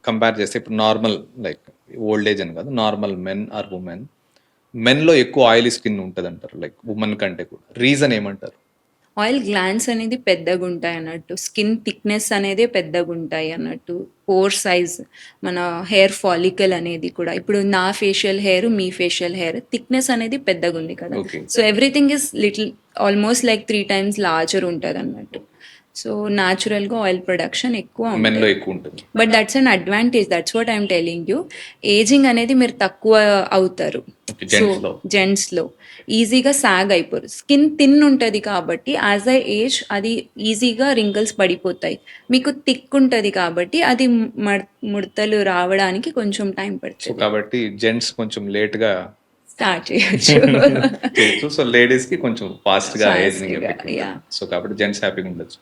Compare చేస్తే ఇప్పుడు normal like old age అని కాదు, నార్మల్ మెన్ ఆర్ ఉమెన్, మెన్‌లో ఎక్కువ ఆయిలీ స్కిన్ ఉంటదంటారు. లైక్ వుమెన్ కంటే కూడా. రీజన్ ఏమంటారు? ఆయిల్ గ్లాండ్స్ అనేది పెద్దగుంటాయి అన్నట్టు. స్కిన్ థిక్‌నెస్ అనేదే పెద్దగుంటాయి అన్నట్టు. పోర్ సైజ్, మన హెయిర్ ఫాలికల్ అనేది కూడా. ఇప్పుడు నా ఫేషియల్ హెయిర్, మీ ఫేషియల్ హెయిర్ థిక్‌నెస్ అనేది పెద్దగుంది కదా! Okay. So, everything is little almost like 3 times larger ఉంటదన్నట్టు. సో, న్యాచురల్‌గా ఆయిల్ ప్రొడక్షన్ ఎక్కువ మెన్‌లో ఉంటది. ఎక్కువుంటది. But that's an advantage. That's what I'm telling you. Ageing అనేది మీరు తక్కువ అవుతారు. ఓకే. సో, జెంట్స్‌లో. జెంట్స్‌లో ఈజీగా సాగ్ అయిపోరు. స్కిన్ థిన్ ఉంటది కాబట్టి యాజ్ ఐ ఏజ్ అది ఈజీగా రింకిల్స్ పడిపోతాయి. మీకు థిక్ ఉంటది కాబట్టి అది ముడతలు రావడానికి కొంచెం టైం సో, పడతది. కాబట్టి జెంట్స్ కొంచెం లేట్‌గా స్టార్ట్ చేయొచ్చు. చేయొచ్చు. సో, లేడీస్‌కి కొంచెం ఫాస్ట్‌గా ఏజింగ్ ఫాస్ట్‌గా ఎఫెక్ట్ ఉంటది. యాహ్! సో, కాబట్టి జెంట్స్ హ్యాపీగా ఉండొచ్చు.